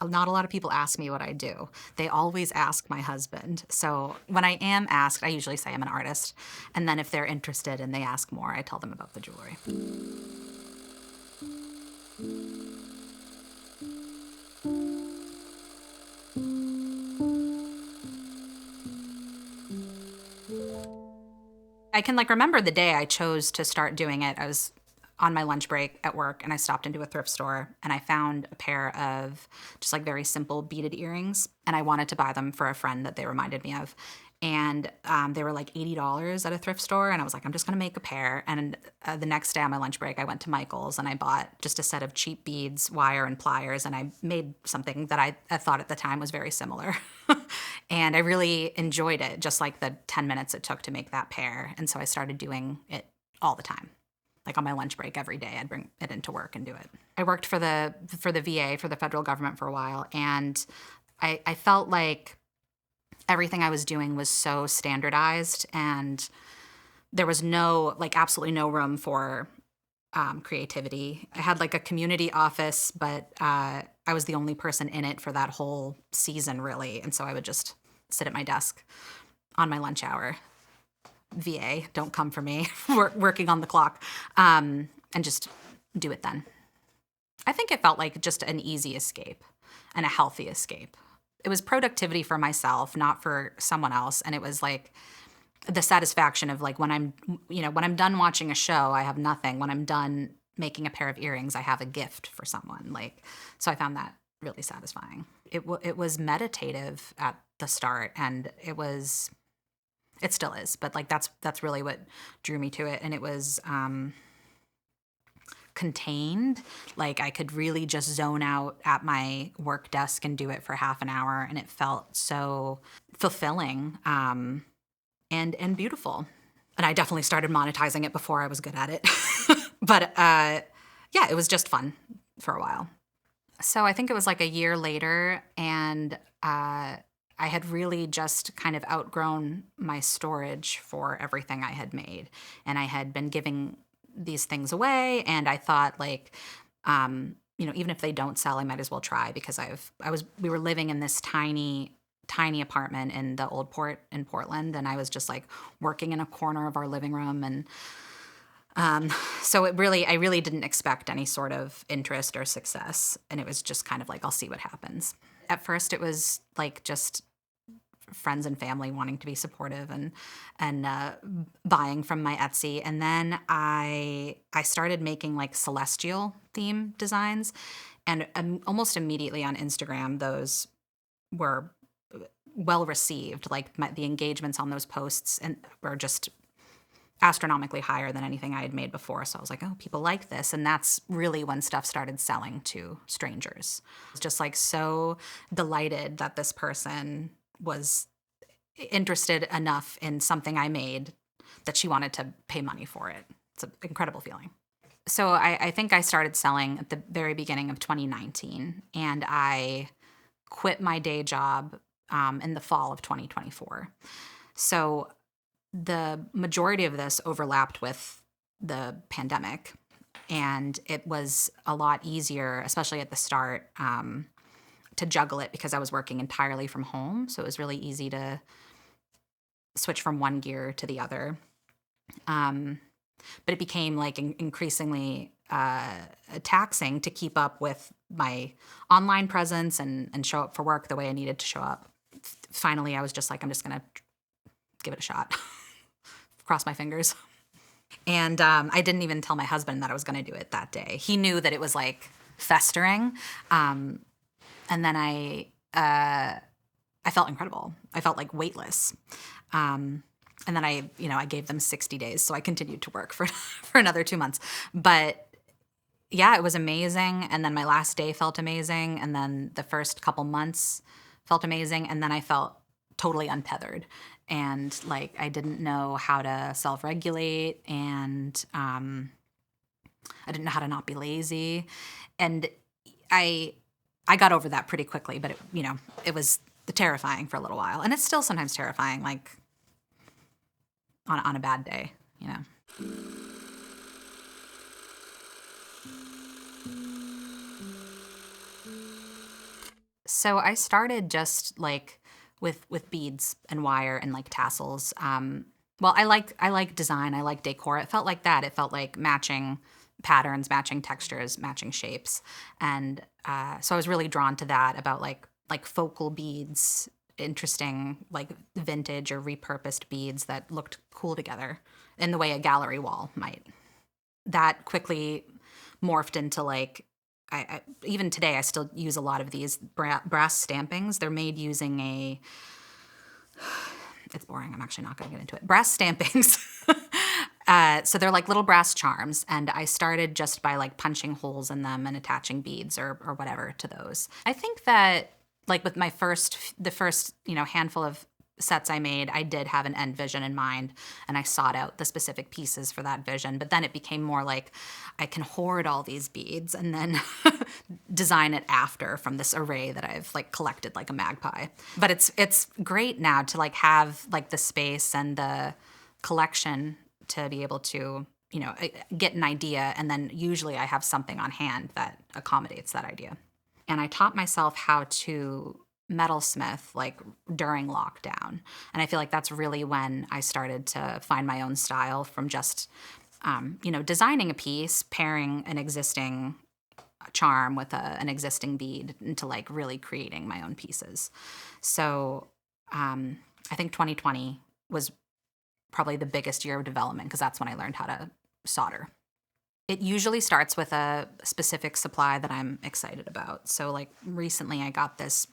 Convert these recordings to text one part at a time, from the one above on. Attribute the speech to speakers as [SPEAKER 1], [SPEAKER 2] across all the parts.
[SPEAKER 1] Not a lot of people ask me what I do. They always ask my husband. So when I am asked, I usually say I'm an artist. And then if they're interested and they ask more, I tell them about the jewelry. I can like remember the day I chose to start doing it. I was on my lunch break at work and I stopped into a thrift store and I found a pair of just like very simple beaded earrings and I wanted to buy them for a friend that they reminded me of. And they were like $80 at a thrift store. And I was like, I'm just going to make a pair. And the next day on my lunch break, I went to Michael's and I bought just a set of cheap beads, wire, and pliers. And I made something that I thought at the time was very similar. And I really enjoyed it, just like the 10 minutes it took to make that pair. And so I started doing it all the time. Like on my lunch break every day, I'd bring it into work and do it. I worked for the VA, for the federal government for a while. And I felt like everything I was doing was so standardized and there was absolutely no room for creativity. I had like a community office, but I was the only person in it for that whole season, really. And so I would just sit at my desk on my lunch hour. VA, don't come for me, working on the clock, and just do it then. I think it felt like just an easy escape and a healthy escape. It was productivity for myself, not for someone else. And it was like the satisfaction of like when I'm done watching a show, I have nothing. When I'm done making a pair of earrings, I have a gift for someone. So I found that really satisfying. It was meditative at the start, and it still is, but like that's really what drew me to it. And it was contained. Like I could really just zone out at my work desk and do it for half an hour, and it felt so fulfilling and beautiful. And I definitely started monetizing it before I was good at it. But yeah, it was just fun for a while. So I think it was like a year later, and I had really just kind of outgrown my storage for everything I had made. And I had been giving these things away, and I thought like, even if they don't sell, I might as well try because we were living in this tiny apartment in the old port in Portland, and I was just like working in a corner of our living room. And so I really didn't expect any sort of interest or success. And it was just kind of like, I'll see what happens. At first it was like just friends and family wanting to be supportive and buying from my Etsy. And then I started making like celestial theme designs, and almost immediately on Instagram, those were well received. Like the engagements on those posts and were just astronomically higher than anything I had made before. So I was like, oh, people like this. And that's really when stuff started selling to strangers. I was just like so delighted that this person was interested enough in something I made that she wanted to pay money for it. It's an incredible feeling. So I think I started selling at the very beginning of 2019, and I quit my day job in the fall of 2024. So the majority of this overlapped with the pandemic, and it was a lot easier, especially at the start, to juggle it because I was working entirely from home. So it was really easy to switch from one gear to the other. But it became like increasingly taxing to keep up with my online presence and show up for work the way I needed to show up. Finally, I was just like, I'm just going to give it a shot. Cross my fingers. And I didn't even tell my husband that I was going to do it that day. He knew that it was like festering. And then I felt incredible. I felt like weightless. And then I gave them 60 days. So I continued to work for another 2 months. But yeah, it was amazing. And then my last day felt amazing. And then the first couple months felt amazing. And then I felt totally untethered. And like I didn't know how to self-regulate, and I didn't know how to not be lazy. And I got over that pretty quickly, but it was terrifying for a little while. And it's still sometimes terrifying, like on a bad day, So I started just like with beads and wire and like tassels. Well, I like design. I like decor. It felt like that. It felt like matching patterns, matching textures, matching shapes, and so I was really drawn to that about like focal beads, interesting like vintage or repurposed beads that looked cool together in the way a gallery wall might. That quickly morphed into like I even today I still use a lot of these brass stampings. They're made using a it's boring. I'm actually not going to get into it. Brass stampings. So they're like little brass charms, and I started just by like punching holes in them and attaching beads or whatever to those. I think that like with the first handful of sets I made, I did have an end vision in mind, and I sought out the specific pieces for that vision. But then it became more like I can hoard all these beads and then design it after from this array that I've like collected like a magpie. But it's great now to like have like the space and the collection to be able to get an idea, and then usually I have something on hand that accommodates that idea. And I taught myself how to metalsmith like during lockdown, and I feel like that's really when I started to find my own style from just designing a piece, pairing an existing charm with an existing bead into like really creating my own pieces. So I think 2020 was probably the biggest year of development because that's when I learned how to solder. It usually starts with a specific supply that I'm excited about. So like recently I got this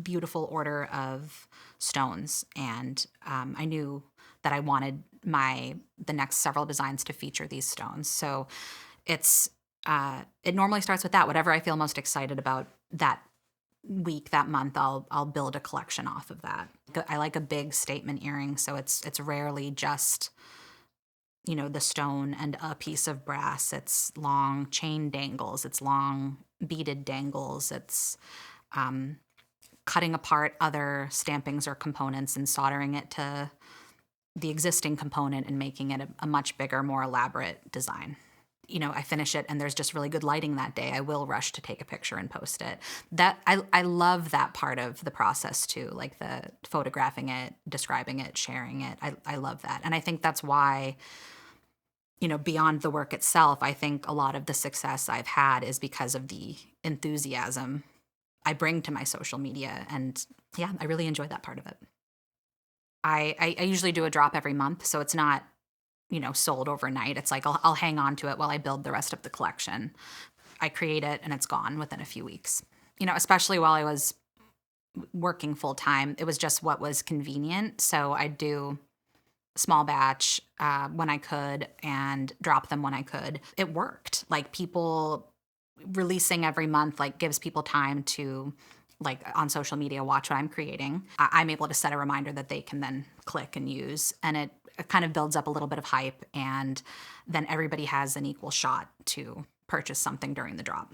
[SPEAKER 1] beautiful order of stones, and I knew that I wanted the next several designs to feature these stones. So it's it normally starts with that. Whatever I feel most excited about that week, that month, I'll build a collection off of that. I like a big statement earring, so it's rarely just the stone and a piece of brass. It's long chain dangles, it's long beaded dangles, it's cutting apart other stampings or components and soldering it to the existing component and making it a much bigger, more elaborate design. I finish it and there's just really good lighting that day, I will rush to take a picture and post it. That I love that part of the process too, like the photographing it, describing it, sharing it. I love that. And I think that's why, beyond the work itself, I think a lot of the success I've had is because of the enthusiasm I bring to my social media. And yeah, I really enjoy that part of it. I usually do a drop every month, so it's not sold overnight. It's like I'll hang on to it while I build the rest of the collection. I create it and it's gone within a few weeks. Especially while I was working full time, it was just what was convenient. So I'd do small batch when I could and drop them when I could. It worked. Like people releasing every month like gives people time to like on social media watch what I'm creating. I'm able to set a reminder that they can then click and use, and it kind of builds up a little bit of hype, and then everybody has an equal shot to purchase something during the drop.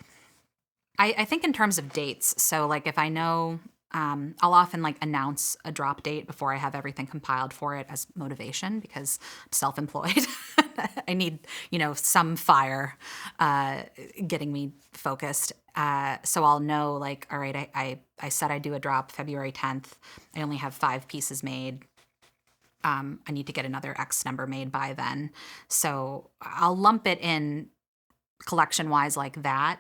[SPEAKER 1] I think in terms of dates, so like if I know, I'll often like announce a drop date before I have everything compiled for it as motivation because I'm self-employed. I need, some fire getting me focused. So I'll know like, all right, I said I'd do a drop February 10th. I only have 5 pieces made. I need to get another X number made by then. So I'll lump it in collection wise like that.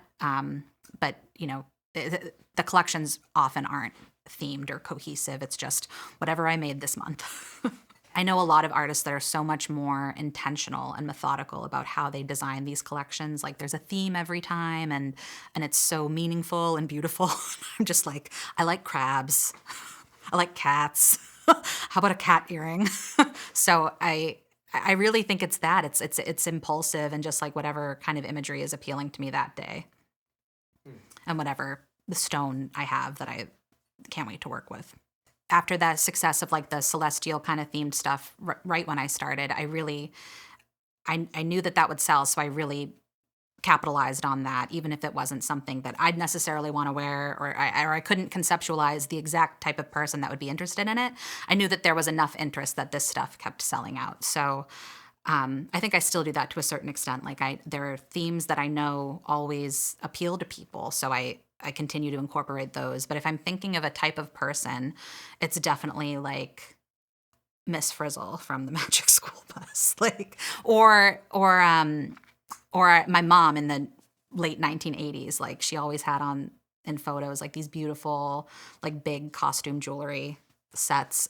[SPEAKER 1] But the collections often aren't themed or cohesive. It's just whatever I made this month. I know a lot of artists that are so much more intentional and methodical about how they design these collections. Like there's a theme every time, and it's so meaningful and beautiful. I'm just like, I like crabs. I like cats. How about a cat earring? So I really think it's that. It's impulsive and just like whatever kind of imagery is appealing to me that day. And whatever the stone I have that I can't wait to work with. After that success of like the celestial kind of themed stuff, right when I started, I knew that would sell, so I really capitalized on that, even if it wasn't something that I'd necessarily want to wear, or I couldn't conceptualize the exact type of person that would be interested in it. I knew that there was enough interest that this stuff kept selling out. So I think I still do that to a certain extent. Like there are themes that I know always appeal to people, so I I continue to incorporate those. But if I'm thinking of a type of person, it's definitely like Miss Frizzle from the Magic School Bus, like, or my mom in the late 1980s. Like, she always had on in photos like these beautiful, like, big costume jewelry sets.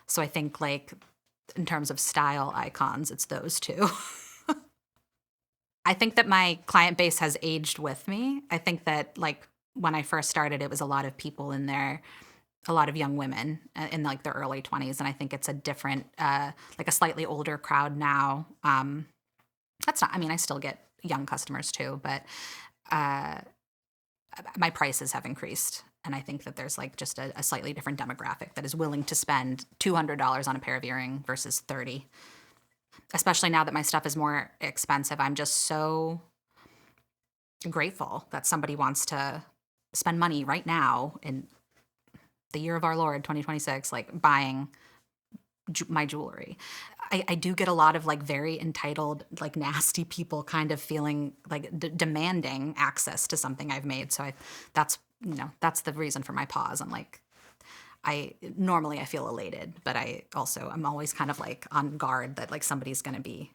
[SPEAKER 1] So I think, like, in terms of style icons, it's those two. I think that my client base has aged with me. I think that, like, when I first started, it was a lot of people in there, a lot of young women in like their early 20s. And I think it's a different, like a slightly older crowd now. That's not, I mean, I still get young customers too, but uh, my prices have increased. And I think that there's like just a slightly different demographic that is willing to spend $200 on a pair of earring versus 30. Especially now that my stuff is more expensive, I'm just so grateful that somebody wants to spend money right now in the year of our Lord 2026, like buying my jewelry. I do get a lot of like very entitled, like nasty people kind of feeling like demanding access to something I've made. So that's, you know, that's the reason for my pause. I'm like, I feel elated, but I'm always kind of like on guard that like somebody's going to be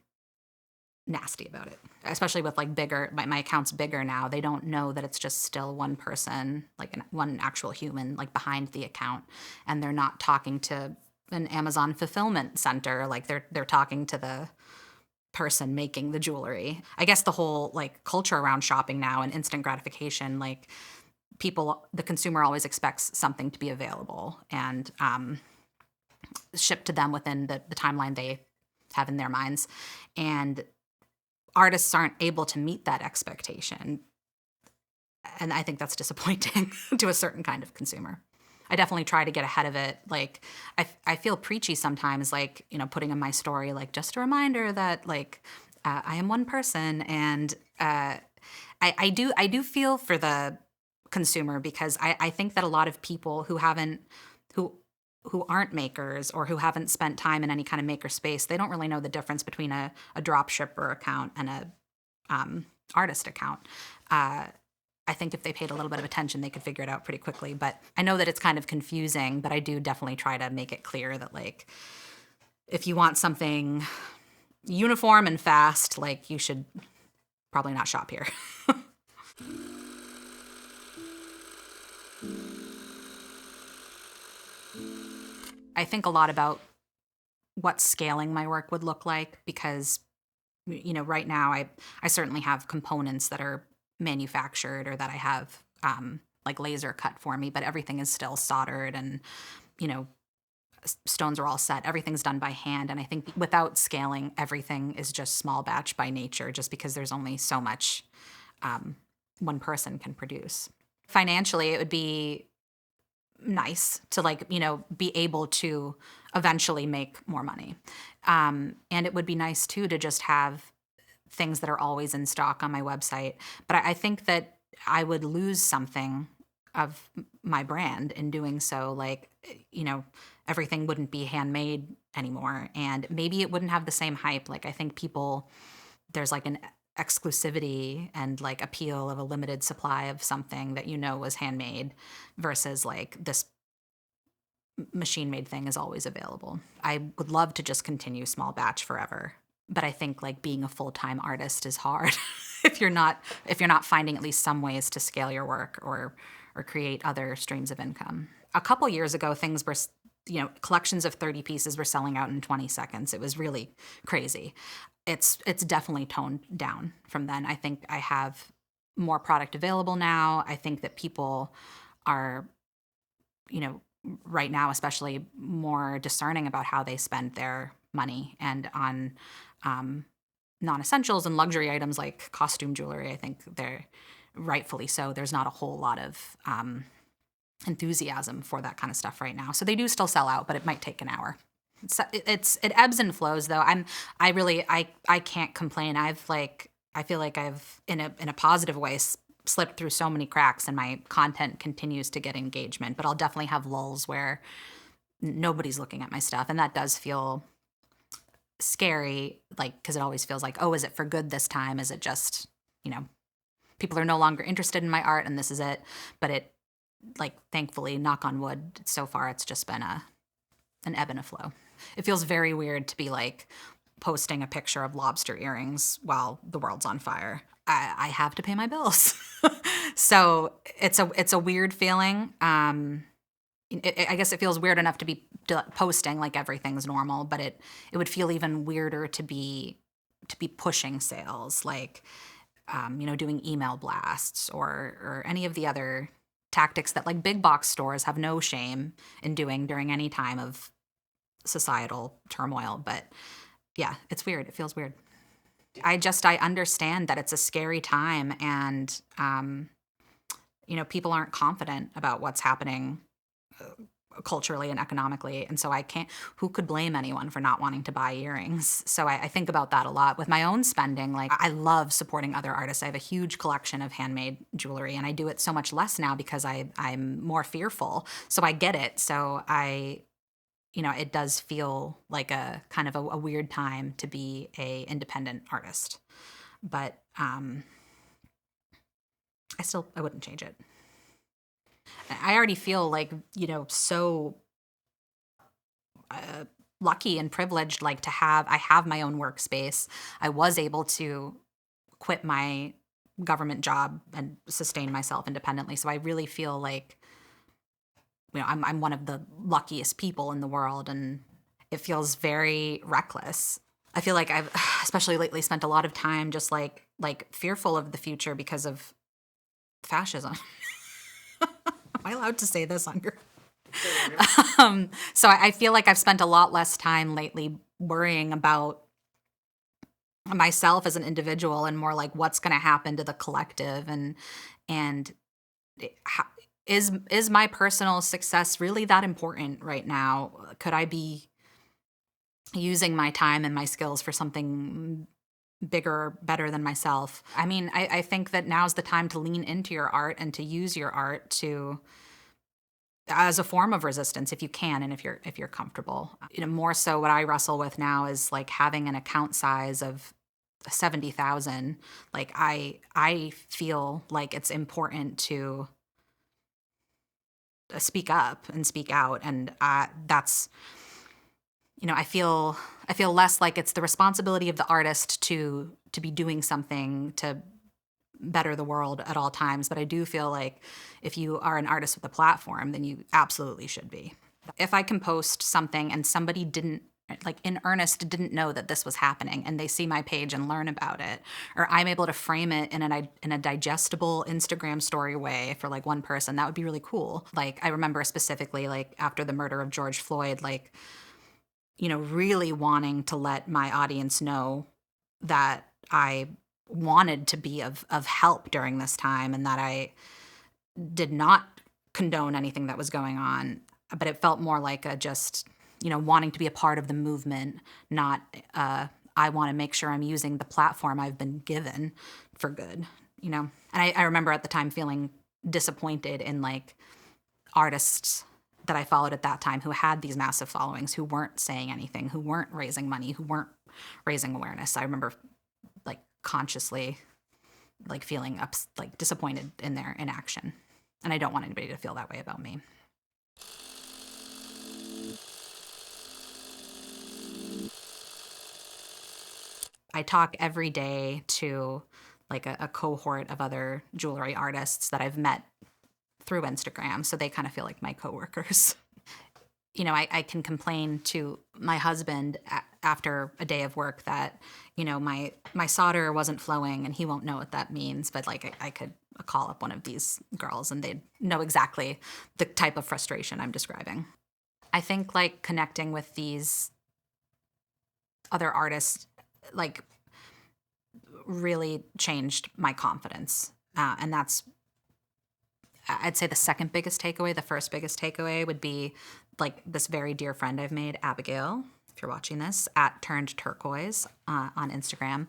[SPEAKER 1] nasty about it, especially with like my account's bigger now. They don't know that it's just still one person, like one actual human, like behind the account. And they're not talking to an Amazon fulfillment center. Like they're talking to the person making the jewelry. I guess the whole like culture around shopping now and instant gratification, like the consumer always expects something to be available and shipped to them within the timeline they have in their minds. And artists aren't able to meet that expectation. And I think that's disappointing to a certain kind of consumer. I definitely try to get ahead of it. Like, I feel preachy sometimes, like, you know, putting in my story, like, just a reminder that, like, I am one person. And I do feel for the consumer because I think that a lot of people who aren't makers or who haven't spent time in any kind of maker space, they don't really know the difference between a drop shipper account and a artist account. I think if they paid a little bit of attention, they could figure it out pretty quickly. But I know that it's kind of confusing, but I do definitely try to make it clear that, like, if you want something uniform and fast, like, you should probably not shop here. I think a lot about what scaling my work would look like because, you know, right now I certainly have components that are manufactured or that I have like laser cut for me, but everything is still soldered and, you know, stones are all set. Everything's done by hand. And I think without scaling, everything is just small batch by nature, just because there's only so much one person can produce. Financially, it would be nice to, like, you know, be able to eventually make more money. And it would be nice too to just have things that are always in stock on my website. But I think that I would lose something of my brand in doing so. Like, you know, everything wouldn't be handmade anymore. And maybe it wouldn't have the same hype. Like, I think there's like an exclusivity and like appeal of a limited supply of something that, you know, was handmade versus like this machine made thing is always available. I would love to just continue small batch forever. But I think like being a full-time artist is hard if you're not finding at least some ways to scale your work or create other streams of income. A couple years ago, things were, you know, collections of 30 pieces were selling out in 20 seconds. It was really crazy. It's definitely toned down from then. I think I have more product available now. I think that people are, you know, right now especially more discerning about how they spend their money and on non-essentials and luxury items like costume jewelry. I think they're rightfully so. There's not a whole lot of enthusiasm for that kind of stuff right now. So they do still sell out, but it might take an hour. It ebbs and flows though. I can't complain. I feel like I've in a positive way slipped through so many cracks and my content continues to get engagement, but I'll definitely have lulls where nobody's looking at my stuff. And that does feel scary, like, because it always feels like, oh, is it for good this time? Is it just, you know, people are no longer interested in my art and this is it. But it, like, thankfully, knock on wood, so far it's just been an ebb and a flow. It feels very weird to be like posting a picture of lobster earrings while the world's on fire. I have to pay my bills. So it's a weird feeling. I guess it feels weird enough to be posting like everything's normal, but it would feel even weirder to be pushing sales, like doing email blasts or any of the other tactics that like big box stores have no shame in doing during any time of societal turmoil. But yeah, it's weird. It feels weird. I understand that it's a scary time, and people aren't confident about what's happening culturally and economically. And so who could blame anyone for not wanting to buy earrings? So I think about that a lot with my own spending. Like, I love supporting other artists. I have a huge collection of handmade jewelry, and I do it so much less now because I'm more fearful. So I get it. So it does feel like a kind of a weird time to be a independent artist, but I wouldn't change it. I already feel like, so lucky and privileged, like I have my own workspace. I was able to quit my government job and sustain myself independently. So I really feel like, I'm one of the luckiest people in the world, and it feels very reckless. I feel like I've, especially lately, spent a lot of time just like fearful of the future because of fascism. Am I allowed to say this on your? So I feel like I've spent a lot less time lately worrying about myself as an individual and more like what's going to happen to the collective, and is my personal success really that important right now? Could I be using my time and my skills for something bigger, better than myself? I mean, I think that now's the time to lean into your art and to use your art as a form of resistance if you can, and if you're comfortable. More so what I wrestle with now is like having an account size of 70,000. Like I feel like it's important to speak up and speak out, and that's I feel less like it's the responsibility of the artist to be doing something to better the world at all times, but I do feel like if you are an artist with a platform, then you absolutely should be. If I can post something and somebody didn't, like in earnest, didn't know that this was happening, and they see my page and learn about it, or I'm able to frame it in a digestible Instagram story way for like one person, that would be really cool. Like, I remember specifically, like after the murder of George Floyd, like, really wanting to let my audience know that I wanted to be of help during this time, and that I did not condone anything that was going on, but it felt more like a just wanting to be a part of the movement, not I want to make sure I'm using the platform I've been given for good. And I remember at the time feeling disappointed in like artists that I followed at that time who had these massive followings, who weren't saying anything, who weren't raising money, who weren't raising awareness. I remember like consciously like feeling like disappointed in their inaction, and I don't want anybody to feel that way about me. I talk every day to like a cohort of other jewelry artists that I've met through Instagram, so they kind of feel like my coworkers. I can complain to my husband after a day of work that, my solder wasn't flowing, and he won't know what that means. But like I could call up one of these girls and they'd know exactly the type of frustration I'm describing. I think like connecting with these other artists like really changed my confidence. And that's, I'd say, the second biggest takeaway. The first biggest takeaway would be like this very dear friend I've made, Abigail, if you're watching this, at Turned Turquoise on Instagram.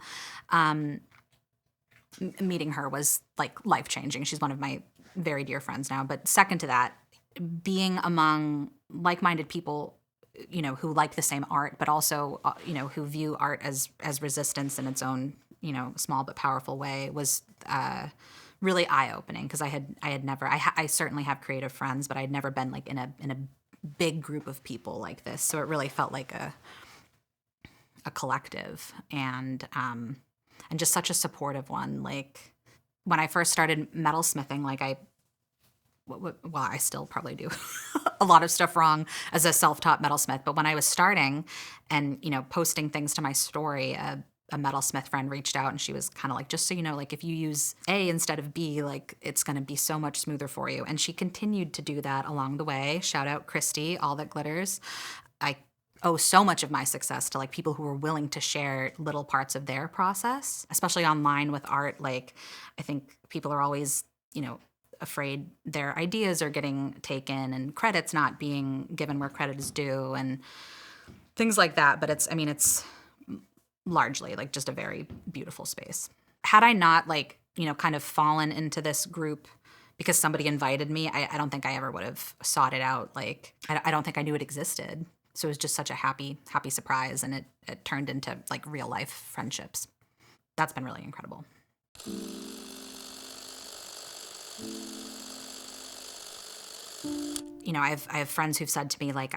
[SPEAKER 1] Meeting her was like life-changing. She's one of my very dear friends now. But second to that, being among like-minded people, who like the same art, but also, who view art as resistance in its own, small but powerful way, was really eye-opening because I certainly have creative friends, but I'd never been like in a big group of people like this. So it really felt like a collective and just such a supportive one. Like when I first started metalsmithing, like well, I still probably do a lot of stuff wrong as a self-taught metalsmith. But when I was starting and, posting things to my story, a metalsmith friend reached out and she was kind of like, just so you know, like if you use A instead of B, like it's going to be so much smoother for you. And she continued to do that along the way. Shout out Christy, All That Glitters. I owe so much of my success to like people who were willing to share little parts of their process, especially online with art. Like I think people are always, afraid their ideas are getting taken and credits not being given where credit is due and things like that. But it's largely like just a very beautiful space. Had I not kind of fallen into this group because somebody invited me, I don't think I ever would have sought it out. Like, I don't think I knew it existed. So it was just such a happy surprise. And it turned into like real life friendships. That's been really incredible. I have friends who've said to me like,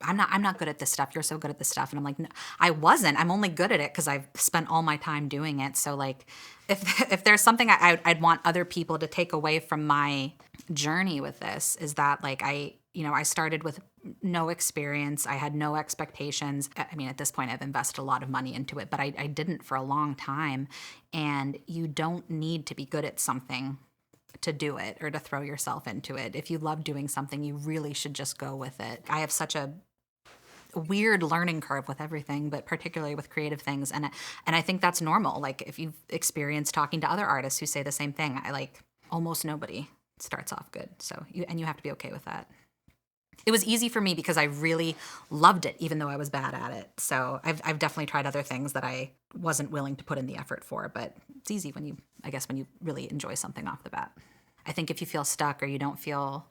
[SPEAKER 1] I'm not good at this stuff. You're so good at this stuff. And I'm like, no, I wasn't. I'm only good at it because I've spent all my time doing it. So like, if there's something I'd want other people to take away from my journey with this is that like I started with no experience. I had no expectations. I mean, at this point, I've invested a lot of money into it, but I didn't for a long time. And you don't need to be good at something to do it or to throw yourself into it. If you love doing something, you really should just go with it. I have such a weird learning curve with everything, but particularly with creative things. And I think that's normal. Like if you've experienced talking to other artists who say the same thing, I like almost nobody starts off good. So you have to be okay with that. It was easy for me because I really loved it, even though I was bad at it. So I've definitely tried other things that I wasn't willing to put in the effort for, but it's easy when you really enjoy something off the bat. I think if you feel stuck or you don't feel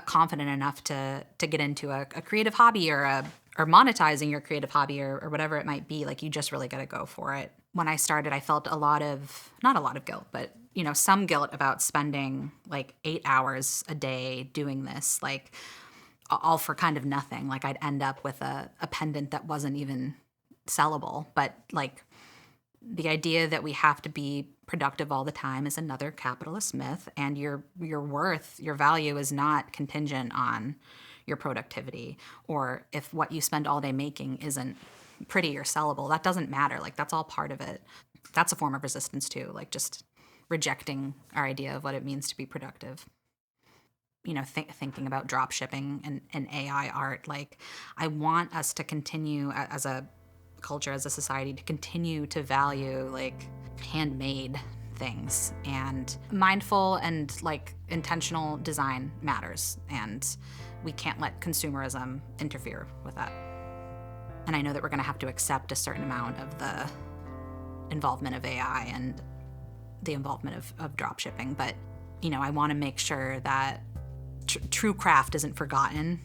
[SPEAKER 1] confident enough to get into a creative hobby or monetizing your creative hobby or whatever it might be, like you just really got to go for it. When I started, I felt not a lot of guilt, but some guilt about spending like 8 hours a day doing this, like all for kind of nothing. Like I'd end up with a pendant that wasn't even sellable, but like the idea that we have to be productive all the time is another capitalist myth, and your worth, your value is not contingent on your productivity, or if what you spend all day making isn't pretty or sellable. That doesn't matter. Like that's all part of it. That's a form of resistance too, like just rejecting our idea of what it means to be productive. Thinking about drop shipping and AI art, like I want us to continue as a culture, as a society, to continue to value like handmade things, and mindful and like intentional design matters, and we can't let consumerism interfere with that. And I know that we're going to have to accept a certain amount of the involvement of AI and the involvement of drop shipping, but I want to make sure that true craft isn't forgotten